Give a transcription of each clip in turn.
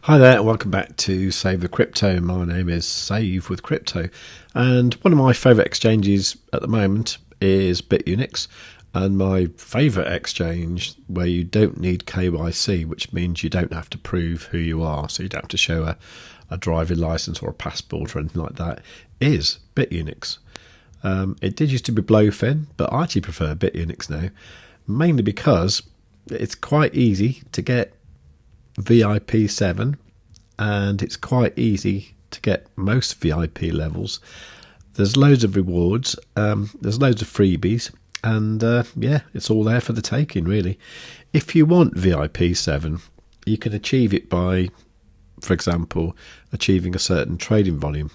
Hi there, and welcome back to Save with Crypto. My name is Save with Crypto, and one of my favourite exchanges at the moment is Bitunix, and my favourite exchange where you don't need KYC, which means you don't have to prove who you are, so you don't have to show a driving licence or a passport or anything like that, is Bitunix. It did used to be Blofin, but I actually prefer Bitunix now, mainly because it's quite easy to get VIP 7 and it's quite easy to get most VIP levels. There's loads of rewards, there's loads of freebies, and yeah, it's all there for the taking really. If you want VIP 7, you can achieve it by, for example, achieving a certain trading volume,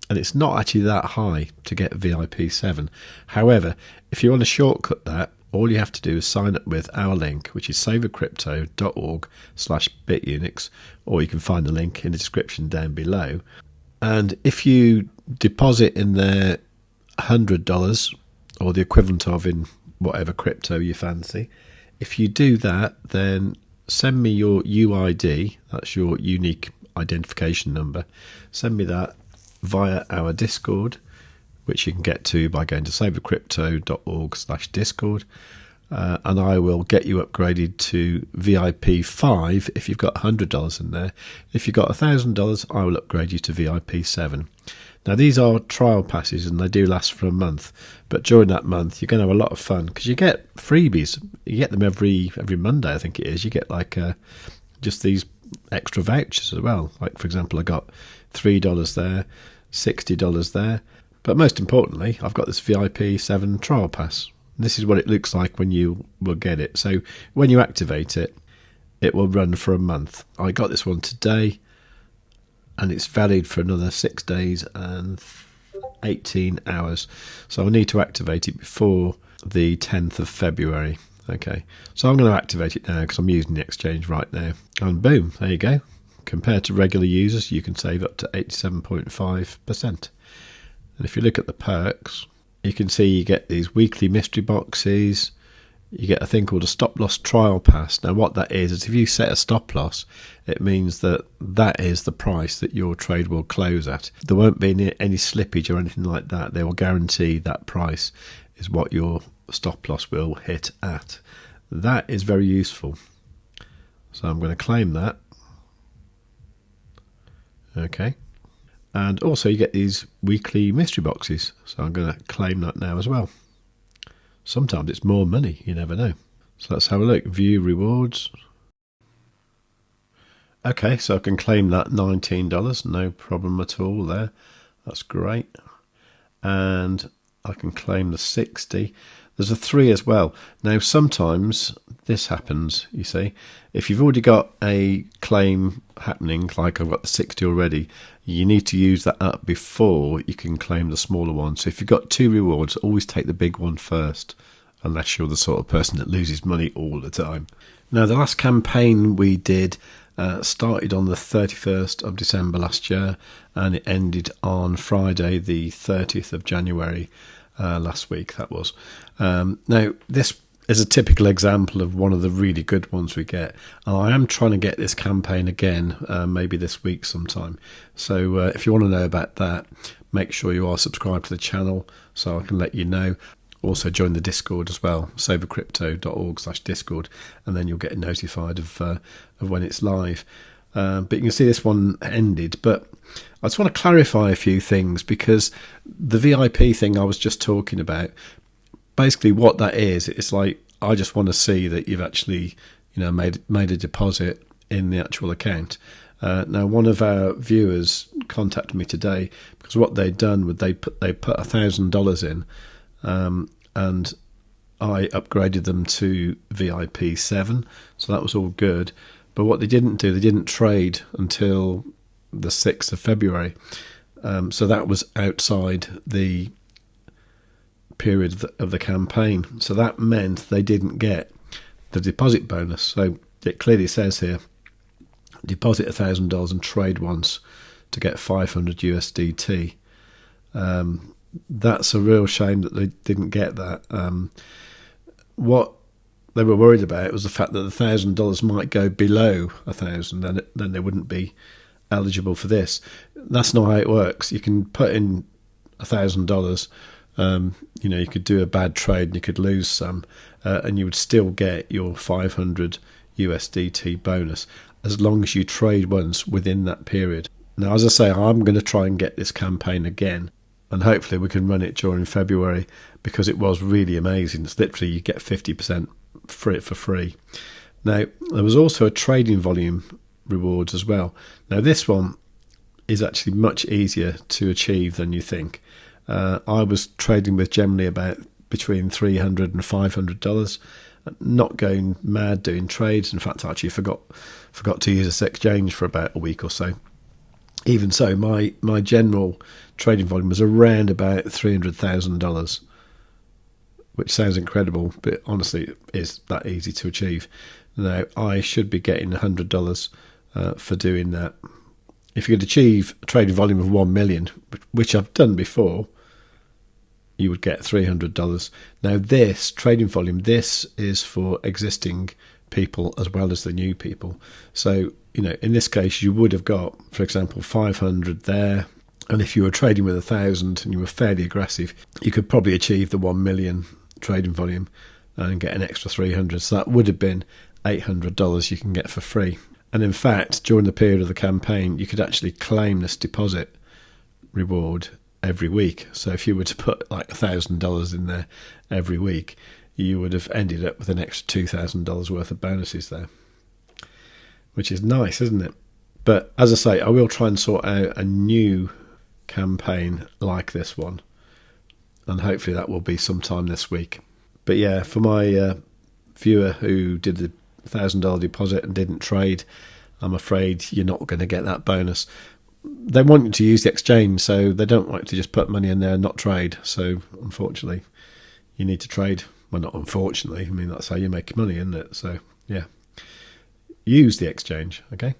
and it's not actually that high to get VIP 7. However, if you want to shortcut that, all you have to do is sign up with our link, which is savewithcrypto.org/bitunix, or you can find the link in the description down below. And if you deposit in there $100 or the equivalent of in whatever crypto you fancy, if you do that, then send me your UID, that's your unique identification number, send me that via our Discord, which you can get to by going to savewithcrypto.org/discord, and I will get you upgraded to VIP 5 if you've got $100 in there. If you've got $1,000, I will upgrade you to VIP 7. Now these are trial passes and they do last for a month, but during that month you're going to have a lot of fun because you get freebies. You get them every Monday, I think it is. You get like just these extra vouchers as well. Like for example, I got $3 there, $60 there. But most importantly, I've got this VIP 7 trial pass. This is what it looks like when you will get it. So when you activate it, it will run for a month. I got this one today, and it's valid for another 6 days and 18 hours. So I need to activate it before the 10th of February. Okay, so I'm going to activate it now because I'm using the exchange right now. And boom, there you go. Compared to regular users, you can save up to 87.5%. And if you look at the perks, you can see you get these weekly mystery boxes. You get a thing called a stop loss trial pass. Now what that is if you set a stop loss, it means that that is the price that your trade will close at. There won't be any slippage or anything like that. They will guarantee that price is what your stop loss will hit at. That is very useful. So I'm going to claim that. Okay. And also you get these weekly mystery boxes. So I'm going to claim that now as well. Sometimes it's more money, you never know. So let's have a look. View rewards. Okay, so I can claim that $19. No problem at all there. That's great. And I can claim the 60. There's a 3 as well. Now sometimes this happens, you see. If you've already got a claim happening, like I've got the 60 already, you need to use that up before you can claim the smaller one. So if you've got 2 rewards, always take the big one first, unless you're the sort of person that loses money all the time. Now the last campaign we did started on the 31st of December last year, and it ended on Friday the 30th of January last week, that was. Now this is a typical example of one of the really good ones we get. I am trying to get this campaign again, maybe this week sometime. So if you want to know about that, make sure you are subscribed to the channel so I can let you know. Also join the Discord as well, savewithcrypto.org/discord, and then you'll get notified of when it's live. But you can see this one ended, but I just want to clarify a few things because the VIP thing I was just talking about, basically what that is, it's like I just want to see that you've actually made a deposit in the actual account. Now one of our viewers contacted me today because what they'd done was they put $1,000 in, and I upgraded them to VIP 7, so that was all good. But what they didn't do, they didn't trade until the 6th of February. So that was outside the period of the campaign. So that meant they didn't get the deposit bonus. So it clearly says here, deposit $1,000 and trade once to get 500 USDT. That's a real shame that they didn't get that. What they were worried about was the fact that the $1,000 might go below 1,000, then they wouldn't be eligible for this. That's not how it works. You can put in $1,000. You could do a bad trade and you could lose some, and you would still get your 500 USDT bonus as long as you trade once within that period. Now, as I say, I'm going to try and get this campaign again, and hopefully we can run it during February, because it was really amazing. It's literally, you get 50% for it for free. Now, there was also a trading volume rewards as well. Now, this one is actually much easier to achieve than you think. I was trading with generally about between $300 and $500, not going mad doing trades. In fact, I actually forgot to use this exchange for about a week or so. Even so, my general trading volume was around about $300,000, which sounds incredible, but honestly it is that easy to achieve. Now, I should be getting $100 for doing that. If you could achieve a trading volume of 1 million, which I've done before, you would get $300. Now, this trading volume, this is for existing people as well as the new people. So, in this case, you would have got, for example, 500 there. And if you were trading with 1,000 and you were fairly aggressive, you could probably achieve the 1 million trading volume and get an extra 300. So that would have been $800 you can get for free. And in fact, during the period of the campaign, you could actually claim this deposit reward every week. So if you were to put like $1,000 in there every week, you would have ended up with an extra $2,000 worth of bonuses there, which is nice, isn't it? But as I say, I will try and sort out a new campaign like this one, and hopefully that will be sometime this week. But yeah, for my viewer who did the $1,000 deposit and didn't trade, I'm afraid you're not going to get that bonus. They want you to use the exchange, so they don't want you to just put money in there and not trade. So unfortunately, you need to trade. Well, not unfortunately, I mean, that's how you make money, isn't it? So yeah, use the exchange, okay?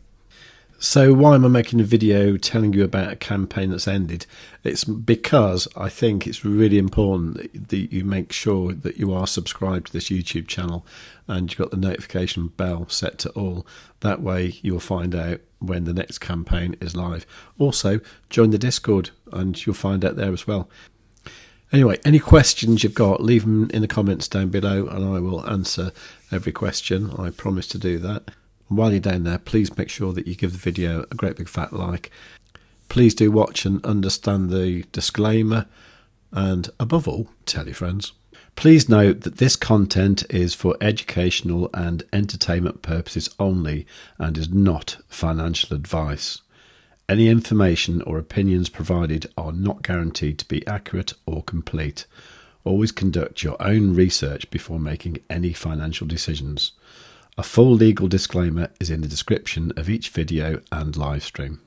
So why am I making a video telling you about a campaign that's ended? It's because I think it's really important that you make sure that you are subscribed to this YouTube channel and you've got the notification bell set to all. That way you'll find out when the next campaign is live. Also, join the Discord and you'll find out there as well. Anyway, any questions you've got, leave them in the comments down below and I will answer every question. I promise to do that. While you're down there, please make sure that you give the video a great big fat like. Please do watch and understand the disclaimer, and above all, tell your friends. Please note that this content is for educational and entertainment purposes only and is not financial advice. Any information or opinions provided are not guaranteed to be accurate or complete. Always conduct your own research before making any financial decisions. A full legal disclaimer is in the description of each video and live stream.